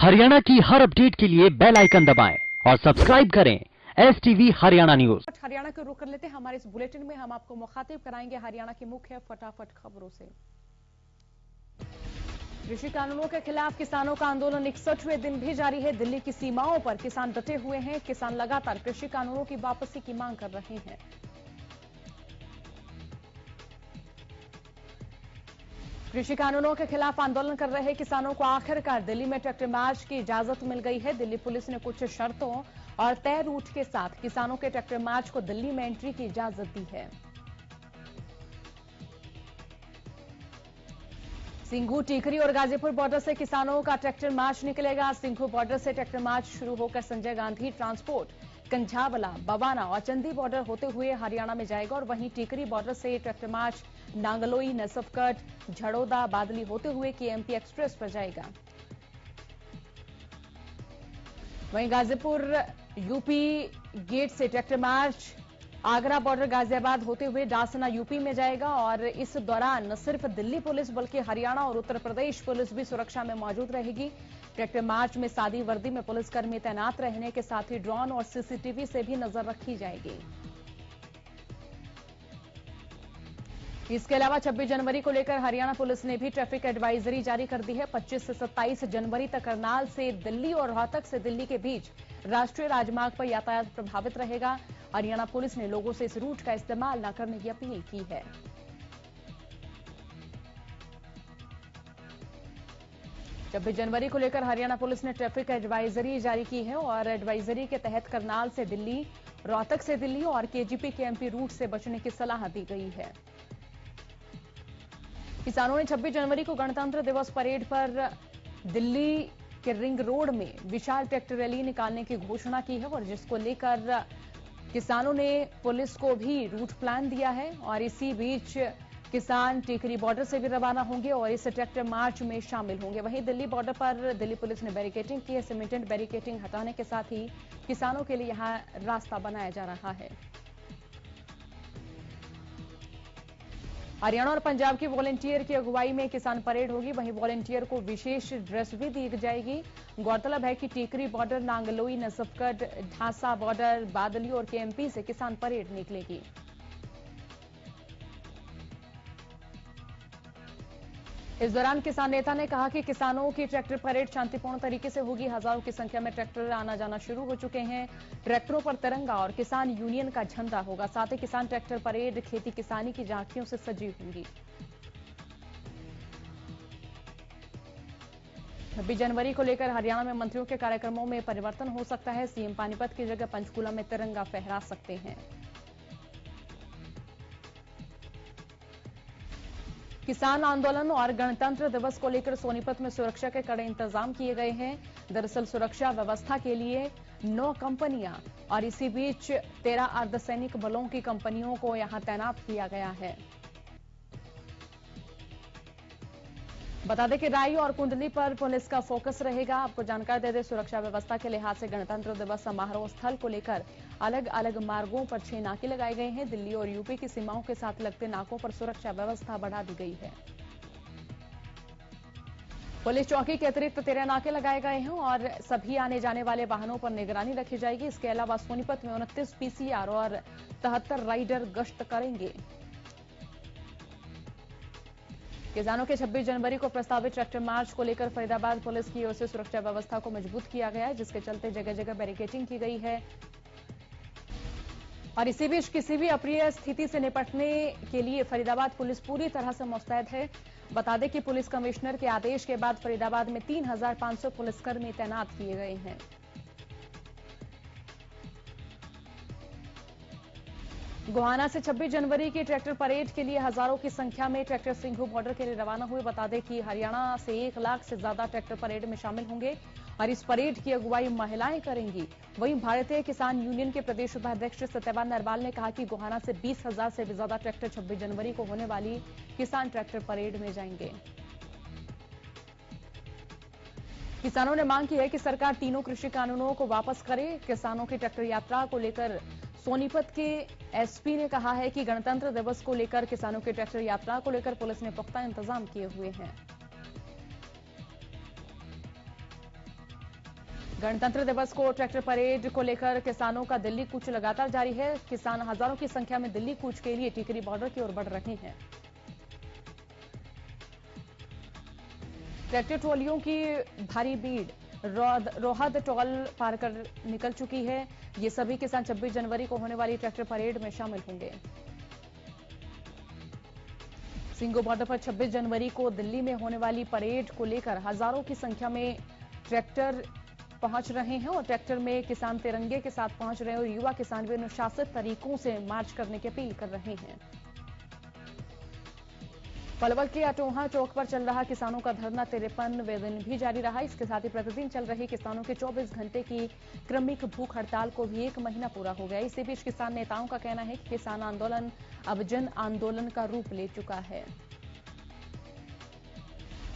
हरियाणा की हर अपडेट के लिए बेल आइकन दबाएं और सब्सक्राइब करें STV हरियाणा न्यूज। हरियाणा के रुख कर लेते हैं। हमारे इस बुलेटिन में हम आपको मुखातिब कराएंगे हरियाणा की मुख्य फटाफट खबरों से। कृषि कानूनों के खिलाफ किसानों का आंदोलन 61वें दिन भी जारी है। दिल्ली की सीमाओं पर किसान डटे हुए हैं। किसान लगातार कृषि कानूनों की वापसी की मांग कर रहे हैं। कृषि कानूनों के खिलाफ आंदोलन कर रहे किसानों को आखिरकार दिल्ली में ट्रैक्टर मार्च की इजाजत मिल गई है। दिल्ली पुलिस ने कुछ शर्तों और तय रूट के साथ किसानों के ट्रैक्टर मार्च को दिल्ली में एंट्री की इजाजत दी है। सिंघू, टीकरी और गाजीपुर बॉर्डर से किसानों का ट्रैक्टर मार्च निकलेगा। सिंघू बॉर्डर से ट्रैक्टर मार्च शुरू होकर संजय गांधी ट्रांसपोर्ट, कंझावला, बवाना और चंदी बॉर्डर होते हुए हरियाणा में जाएगा और वहीं टीकरी बॉर्डर से ट्रैक्टर मार्च नांगलोई, नसफगढ़, झड़ोदा, बादली होते हुए KMP एक्सप्रेस पर जाएगा। वहीं गाजीपुर UP गेट से tractor march Agra border Ghaziabad होते हुए डासना UP में जाएगा और इस दौरान न सिर्फ दिल्ली पुलिस बल्कि हरियाणा और उत्तर प्रदेश पुलिस भी सुरक्षा में मौजूद रहेगी। ट्रैक्टर मार्च में सादी वर्दी में पुलिसकर्मी तैनात रहने के साथ ही ड्रोन और CCTV से भी नजर रखी जाएगी। इसके अलावा 26 जनवरी को लेकर हरियाणा पुलिस ने भी ट्रैफिक एडवाइजरी जारी कर दी है। 25 से 27 जनवरी तक करनाल से दिल्ली और रोहतक से दिल्ली के बीच राष्ट्रीय राजमार्ग पर यातायात प्रभावित रहेगा। हरियाणा पुलिस ने लोगों से इस रूट का इस्तेमाल न करने की अपील की है। जनवरी को लेकर हरियाणा पुलिस ने ट्रैफिक एडवाइजरी जारी की है और एडवाइजरी के तहत करनाल से दिल्ली, रोहतक से दिल्ली और KGP KMP रूट से बचने की सलाह दी गई है। किसानों ने 26 जनवरी को गणतंत्र दिवस परेड पर दिल्ली के रिंग रोड में विशाल ट्रैक्टर रैली निकालने की घोषणा की है और जिसको लेकर किसानों ने पुलिस को भी रूट प्लान दिया है और इसी बीच किसान टीकरी बॉर्डर से भी रवाना होंगे और इस ट्रैक्टर मार्च में शामिल होंगे। वहीं दिल्ली बॉर्डर पर दिल्ली पुलिस ने बैरिकेडिंग की है। सीमेंटेड बैरिकेडिंग हटाने के साथ ही किसानों के लिए यहां रास्ता बनाया जा रहा है। हरियाणा और पंजाब की वॉलंटियर की अगुवाई में किसान परेड होगी। वहीं वॉलंटियर को विशेष ड्रेस भी दी जाएगी। गौरतलब है कि टीकरी बॉर्डर, नांगलोई, नसफगढ़, ढासा बॉर्डर, बादली और KMP से किसान परेड निकलेगी। इस दौरान किसान नेता ने कहा कि किसानों की ट्रैक्टर परेड शांतिपूर्ण तरीके से होगी। हजारों की संख्या में ट्रैक्टर आना जाना शुरू हो चुके हैं। ट्रैक्टरों पर तिरंगा और किसान यूनियन का झंडा होगा। साथ ही किसान ट्रैक्टर परेड खेती किसानी की झांकियों से सजी होंगी। 26 जनवरी को लेकर हरियाणा में मंत्रियों के कार्यक्रमों में परिवर्तन हो सकता है। CM पानीपत की जगह पंचकूला में तिरंगा फहरा सकते हैं। किसान आंदोलन और गणतंत्र दिवस को लेकर सोनीपत में सुरक्षा के कड़े इंतजाम किए गए हैं। दरअसल सुरक्षा व्यवस्था के लिए 9 कंपनियां और इसी बीच 13 अर्धसैनिक बलों की कंपनियों को यहां तैनात किया गया है। बता दें कि राई और कुंडली पर पुलिस का फोकस रहेगा। आपको जानकारी दे दें, सुरक्षा व्यवस्था के लिहाज से गणतंत्र दिवस समारोह स्थल को लेकर अलग अलग मार्गों पर 6 नाके लगाए गए हैं। दिल्ली और UP की सीमाओं के साथ लगते नाकों पर सुरक्षा व्यवस्था बढ़ा दी गई है। पुलिस चौकी के अतिरिक्त 13 नाके लगाए गए हैं और सभी आने जाने वाले वाहनों पर निगरानी रखी जाएगी। इसके अलावा सोनीपत में 29 PCR और 73 राइडर गश्त करेंगे। किसानों के 26 जनवरी को प्रस्तावित ट्रैक्टर मार्च को लेकर फरीदाबाद पुलिस की ओर से सुरक्षा व्यवस्था को मजबूत किया गया है, जिसके चलते जगह जगह बैरिकेडिंग की गई है। और इसी बीच किसी भी अप्रिय स्थिति से निपटने के लिए फरीदाबाद पुलिस पूरी तरह से मुस्तैद है। बता दें कि पुलिस कमिश्नर के आदेश के बाद फरीदाबाद में 3500 पुलिसकर्मी तैनात किए गए हैं। गोहाना से 26 जनवरी की ट्रैक्टर परेड के लिए हजारों की संख्या में ट्रैक्टर सिंघू बॉर्डर के लिए रवाना हुए। बता दें कि हरियाणा से 1 लाख से ज्यादा ट्रैक्टर परेड में शामिल होंगे और इस परेड की अगुवाई महिलाएं करेंगी। वहीं भारतीय किसान यूनियन के प्रदेश उपाध्यक्ष सत्यवान नरवाल ने कहा कि गोहाना से 20,000 से भी ज्यादा ट्रैक्टर 26 जनवरी को होने वाली किसान ट्रैक्टर परेड में जाएंगे। किसानों ने मांग की है कि सरकार तीनों कृषि कानूनों को वापस करे। किसानों की ट्रैक्टर यात्रा को लेकर सोनीपत के SP ने कहा है कि गणतंत्र दिवस को लेकर किसानों की ट्रैक्टर यात्रा को लेकर पुलिस ने पुख्ता इंतजाम किए हुए हैं। गणतंत्र दिवस को ट्रैक्टर परेड को लेकर किसानों का दिल्ली कूच लगातार जारी है। किसान हजारों की संख्या में दिल्ली कूच के लिए टिकरी बॉर्डर की ओर बढ़ रहे हैं। ट्रैक्टर ट्रॉलियों की भारी भीड़ रोहद टोल पार कर निकल चुकी है। ये सभी किसान 26 जनवरी को होने वाली ट्रैक्टर परेड में शामिल होंगे। सिंगो बॉर्डर पर 26 जनवरी को दिल्ली में होने वाली परेड को लेकर हजारों की संख्या में ट्रैक्टर पहुंच रहे हैं और ट्रैक्टर में किसान तिरंगे के साथ पहुंच रहे हैं और युवा किसान भी अनुशासित तरीकों से मार्च करने की अपील कर रहे हैं। पलवल के अटोहा चौक पर चल रहा किसानों का धरना 53वें दिन भी जारी रहा। इसके साथ ही प्रतिदिन चल रही किसानों के 24 घंटे की क्रमिक भूख हड़ताल को भी 1 महीना पूरा हो गया। इसी बीच किसान नेताओं का कहना है कि किसान आंदोलन अब जन आंदोलन का रूप ले चुका है।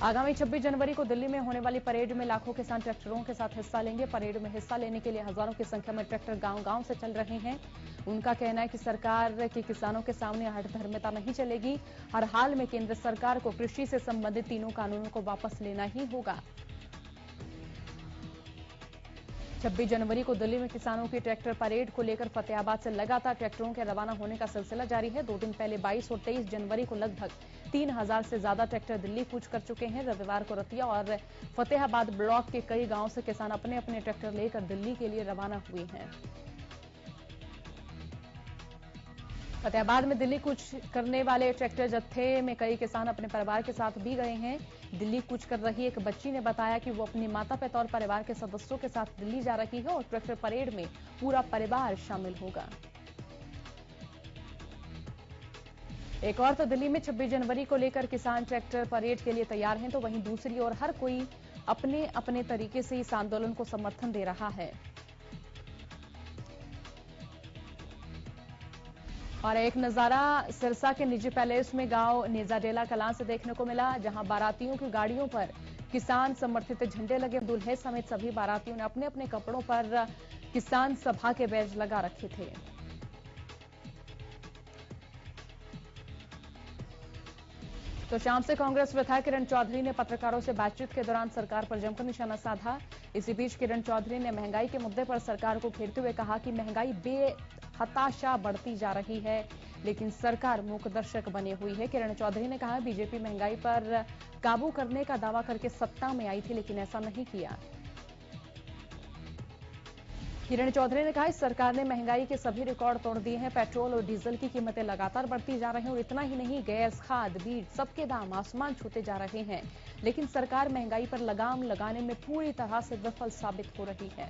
आगामी 26 जनवरी को दिल्ली में होने वाली परेड में लाखों किसान ट्रैक्टरों के साथ हिस्सा लेंगे। परेड में हिस्सा लेने के लिए हजारों की संख्या में ट्रैक्टर गांव-गांव से चल रहे हैं। उनका कहना है कि सरकार के किसानों के सामने हठधर्मिता नहीं चलेगी। हर हाल में केंद्र सरकार को कृषि से संबंधित तीनों कानूनों को वापस लेना ही होगा। 26 जनवरी को दिल्ली में किसानों की ट्रैक्टर परेड को लेकर फतेहाबाद से लगातार ट्रैक्टरों के रवाना होने का सिलसिला जारी है। 2 दिन पहले 22 और 23 जनवरी को लगभग 3000 से ज्यादा ट्रैक्टर दिल्ली कूच कर चुके हैं। रविवार को रतिया और फतेहाबाद ब्लॉक के कई गांवों से किसान अपने अपने ट्रैक्टर लेकर दिल्ली के लिए रवाना हुए हैं। फतेहाबाद में दिल्ली कूच करने वाले ट्रैक्टर जत्थे में कई किसान अपने परिवार के साथ भी गए हैं। दिल्ली कूच कर रही एक बच्ची ने बताया कि वो अपनी माता पिता और परिवार के सदस्यों के साथ दिल्ली जा रही है और ट्रैक्टर परेड में पूरा परिवार शामिल होगा। एक और तो दिल्ली में 26 जनवरी को लेकर किसान ट्रैक्टर परेड के लिए तैयार हैं, तो वहीं दूसरी ओर हर कोई अपने अपने तरीके से इस आंदोलन को समर्थन दे रहा है। और एक नजारा सिरसा के निजी पैलेस में गांव नेजाडेला कलां से देखने को मिला, जहां बारातियों की गाड़ियों पर किसान समर्थित झंडे लगे। दूल्हे समेत सभी बारातियों ने अपने अपने कपड़ों पर किसान सभा के बैज लगा रखे थे। तो शाम से कांग्रेस विधायक किरण चौधरी ने पत्रकारों से बातचीत के दौरान सरकार पर जमकर निशाना साधा। इसी बीच किरण चौधरी ने महंगाई के मुद्दे पर सरकार को घेरते हुए कहा कि महंगाई बेहताशा बढ़ती जा रही है, लेकिन सरकार मूकदर्शक बनी हुई है। किरण चौधरी ने कहा बीजेपी महंगाई पर काबू करने का दावा करके सत्ता में आई थी, लेकिन ऐसा नहीं किया। किरण चौधरी ने कहा इस सरकार ने महंगाई के सभी रिकॉर्ड तोड़ दिए हैं। पेट्रोल और डीजल की कीमतें लगातार बढ़ती जा रही हैं और इतना ही नहीं, गैस, खाद, बीज सबके दाम आसमान छूते जा रहे हैं, लेकिन सरकार महंगाई पर लगाम लगाने में पूरी तरह से विफल साबित हो रही है।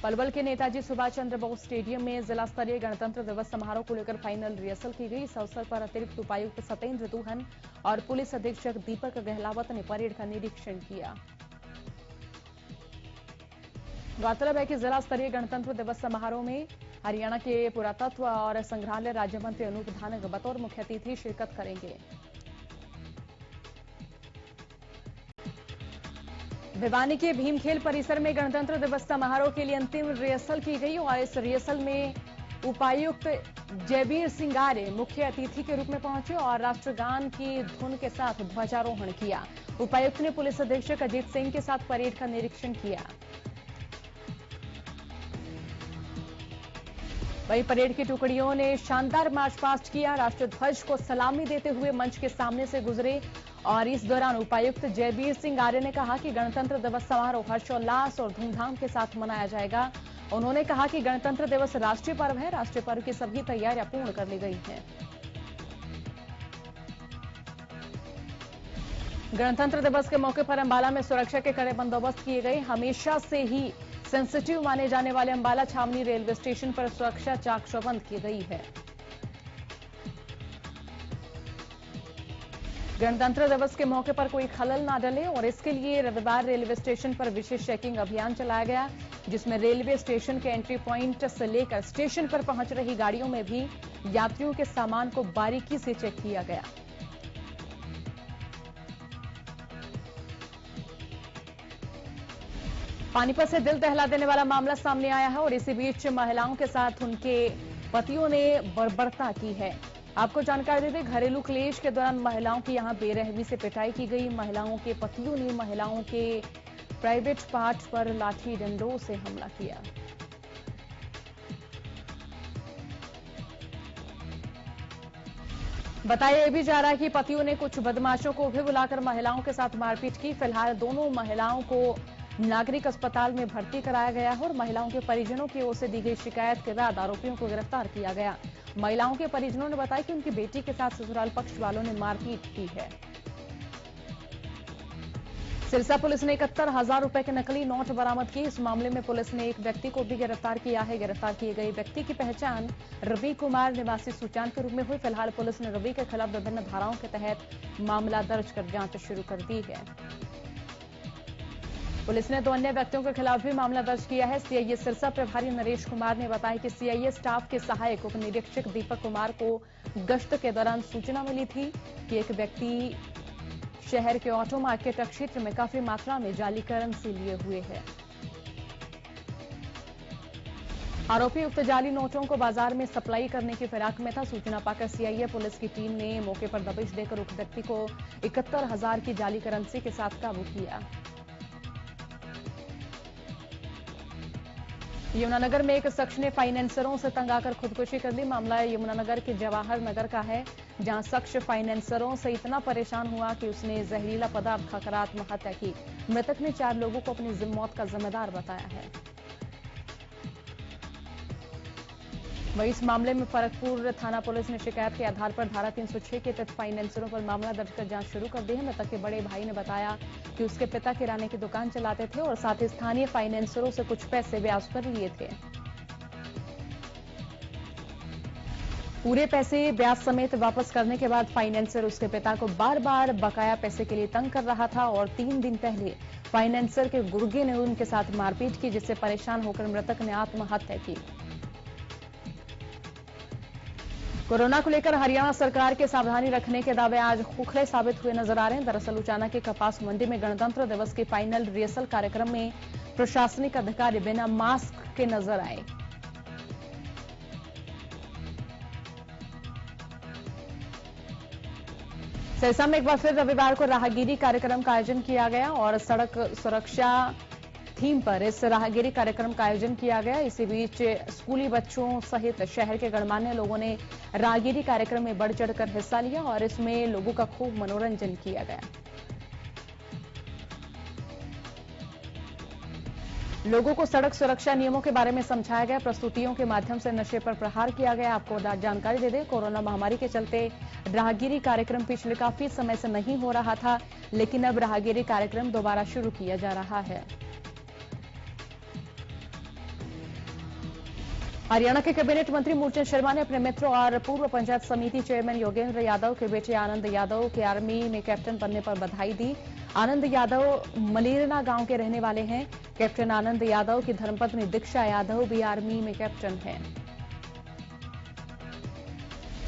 पलवल के नेताजी सुभाष चंद्र बोस स्टेडियम में जिला स्तरीय गणतंत्र दिवस समारोह को लेकर फाइनल रिहर्सल की गई। इस अवसर पर अतिरिक्त उपायुक्त सत्येंद्र दुहन और पुलिस अधीक्षक दीपक गहलावत ने परेड का निरीक्षण किया। गौरतलब है कि जिला स्तरीय गणतंत्र दिवस समारोह में हरियाणा के पुरातत्व और संग्रहालय राज्य मंत्री अनूप धानक बतौर मुख्य अतिथि शिरकत करेंगे। भिवानी के भीमखेल परिसर में गणतंत्र दिवस समारोह के लिए अंतिम रिहर्सल की गई और इस रिहर्सल में उपायुक्त जयवीर सिंह आर्य मुख्य अतिथि के रूप में पहुंचे और राष्ट्रगान की धुन के साथ ध्वजारोहण किया। उपायुक्त ने पुलिस अधीक्षक अजीत सिंह के साथ परेड का निरीक्षण किया। वहीं परेड की टुकड़ियों ने शानदार मार्च पास्ट किया। राष्ट्रीय ध्वज को सलामी देते हुए मंच के सामने से गुजरे और इस दौरान उपायुक्त जयवीर सिंह आर्य ने कहा कि गणतंत्र दिवस समारोह हर्षोल्लास और धूमधाम के साथ मनाया जाएगा। उन्होंने कहा कि गणतंत्र दिवस राष्ट्रीय पर्व है, राष्ट्रीय पर्व की सभी तैयारियां पूर्ण कर ली गई हैं। गणतंत्र दिवस के मौके पर अंबाला में सुरक्षा के कड़े बंदोबस्त किए गए। हमेशा से ही सेंसिटिव माने जाने वाले अंबाला छावनी रेलवे स्टेशन पर सुरक्षा चाक चौबंद की गई है। गणतंत्र दिवस के मौके पर कोई खलल ना डले और इसके लिए रविवार रेलवे स्टेशन पर विशेष चेकिंग अभियान चलाया गया, जिसमें रेलवे स्टेशन के एंट्री पॉइंट से लेकर स्टेशन पर पहुंच रही गाड़ियों में भी यात्रियों के सामान को बारीकी से चेक किया गया। पानीपत से दिल दहला देने वाला मामला सामने आया है और इसी बीच महिलाओं के साथ उनके पतियों ने बर्बरता की है। आपको जानकारी दे दें, घरेलू क्लेश के दौरान महिलाओं की यहां बेरहमी से पिटाई की गई। महिलाओं के पतियों ने महिलाओं के प्राइवेट पार्ट पर लाठी डंडों से हमला किया। बताया भी जा रहा है कि पतियों ने कुछ बदमाशों को भी बुलाकर महिलाओं के साथ मारपीट की। फिलहाल दोनों महिलाओं को नागरिक अस्पताल में भर्ती कराया गया है और महिलाओं के परिजनों की ओर से दी गई शिकायत के बाद आरोपियों को गिरफ्तार किया गया। महिलाओं के परिजनों ने बताया कि उनकी बेटी के साथ ससुराल पक्ष वालों ने मारपीट की है। सिरसा पुलिस ने 71,000 रुपए के नकली नोट बरामद किए। इस मामले में पुलिस ने एक व्यक्ति को भी गिरफ्तार किया है। गिरफ्तार किए गए व्यक्ति की पहचान रवि कुमार निवासी सुचान के रूप में हुई। फिलहाल पुलिस ने रवि के खिलाफ विभिन्न धाराओं के तहत मामला दर्ज कर जांच शुरू कर दी है। पुलिस ने 2 अन्य व्यक्तियों के खिलाफ भी मामला दर्ज किया है। सीआईए सिरसा प्रभारी नरेश कुमार ने बताया कि सीआईए स्टाफ के सहायक उप निरीक्षक दीपक कुमार को गश्त के दौरान सूचना मिली थी कि एक व्यक्ति शहर के ऑटो मार्केट क्षेत्र में काफी मात्रा में जाली करेंसी लिए हुए है। आरोपी उक्त जाली नोटों को बाजार में सप्लाई करने की फिराक में था। सूचना पाकर सीआईए पुलिस की टीम ने मौके पर दबिश देकर उक्त व्यक्ति को 71,000 की जाली करेंसी के साथ काबू किया। यमुनानगर में एक शख्स ने फाइनेंसरों से तंग आकर खुदकुशी कर ली। मामला यमुनानगर के जवाहर नगर का है, जहां शख्स फाइनेंसरों से इतना परेशान हुआ कि उसने जहरीला पदार्थ खाकर आत्महत्या की। मृतक ने 4 लोगों को अपनी मौत का जिम्मेदार बताया है। वहीं इस मामले में फरकपुर थाना पुलिस ने शिकायत के आधार पर धारा 306 के तहत फाइनेंसरों पर मामला दर्ज कर जांच शुरू कर दी है। मृतक के बड़े भाई ने बताया कि उसके पिता किराने की दुकान चलाते थे और साथ ही स्थानीय फाइनेंसरों से कुछ पैसे ब्याज पर लिए थे। पूरे पैसे ब्याज समेत वापस करने के बाद फाइनेंसर उसके पिता को बार बार बकाया पैसे के लिए तंग कर रहा था और 3 दिन पहले फाइनेंसर के गुर्गे ने उनके साथ मारपीट की, जिससे परेशान होकर मृतक ने आत्महत्या की। कोरोना को लेकर हरियाणा सरकार के सावधानी रखने के दावे आज खोखले साबित हुए नजर आ रहे हैं। दरअसल उचाना के कपास मंडी में गणतंत्र दिवस के फाइनल रिहर्सल कार्यक्रम में प्रशासनिक अधिकारी बिना मास्क के नजर आए। सिरसा में एक बार फिर रविवार को राहगीरी कार्यक्रम का आयोजन किया गया और सड़क सुरक्षा थीम पर इस राहगीरी कार्यक्रम का आयोजन किया गया। इसी बीच स्कूली बच्चों सहित शहर के गणमान्य लोगों ने राहगीरी कार्यक्रम में बढ़ चढ़कर हिस्सा लिया और इसमें लोगों का खूब मनोरंजन किया गया। लोगों को सड़क सुरक्षा नियमों के बारे में समझाया गया। प्रस्तुतियों के माध्यम से नशे पर प्रहार किया गया। आपको जानकारी दे दें, कोरोना महामारी के चलते राहगीरी कार्यक्रम पिछले काफी समय से नहीं हो रहा था, लेकिन अब राहगीरी कार्यक्रम दोबारा शुरू किया जा रहा है। हरियाणा के कैबिनेट मंत्री मूलचंद शर्मा ने अपने मित्र और पूर्व पंचायत समिति चेयरमैन योगेंद्र यादव के बेटे आनंद यादव के आर्मी में कैप्टन बनने पर बधाई दी। आनंद यादव मलेरना गांव के रहने वाले हैं। कैप्टन आनंद यादव की धर्मपत्नी दीक्षा यादव भी आर्मी में कैप्टन हैं।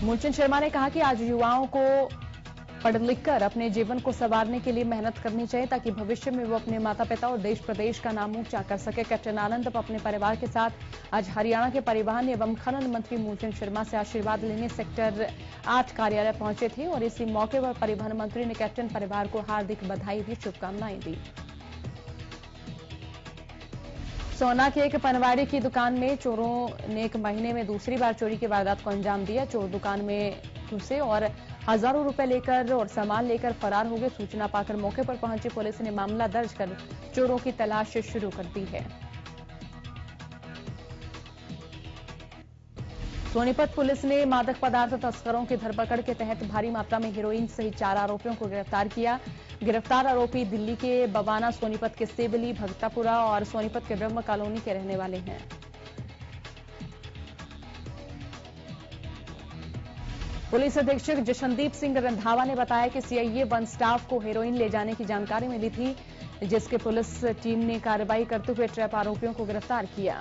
मूलचंद शर्मा ने कहा कि आज युवाओं को पढ़ लिखकर अपने जीवन को संवारने के लिए मेहनत करनी चाहिए, ताकि भविष्य में वो अपने माता पिता और देश प्रदेश का नाम ऊंचा कर सके। कैप्टन आनंद अपने परिवार के साथ आज हरियाणा के परिवहन एवं खनन मंत्री मूलचंद शर्मा से आशीर्वाद लेने सेक्टर 8 कार्यालय पहुंचे थे और इसी मौके पर परिवहन मंत्री ने कैप्टन परिवार को हार्दिक बधाई दी, शुभकामनाएं दी। सोना के एक पनवाड़ी की दुकान में चोरों ने 1 महीने में दूसरी बार चोरी की वारदात को अंजाम दिया। चोर दुकान में घुसे और हजारों रुपए लेकर और सामान लेकर फरार हो गए। सूचना पाकर मौके पर पहुंची पुलिस ने मामला दर्ज कर चोरों की तलाश शुरू कर दी है। सोनीपत पुलिस ने मादक पदार्थ तस्करों की धरपकड़ के तहत भारी मात्रा में हेरोइन सहित 4 आरोपियों को गिरफ्तार किया। गिरफ्तार आरोपी दिल्ली के बवाना, सोनीपत के सेबली, भगतापुरा और सोनीपत के ब्रह्म कॉलोनी के रहने वाले हैं। पुलिस अधीक्षक जशनदीप सिंह रंधावा ने बताया कि सीआईए 1 स्टाफ को हेरोइन ले जाने की जानकारी मिली थी, जिसके पुलिस टीम ने कार्रवाई करते हुए ट्रैप आरोपियों को गिरफ्तार किया।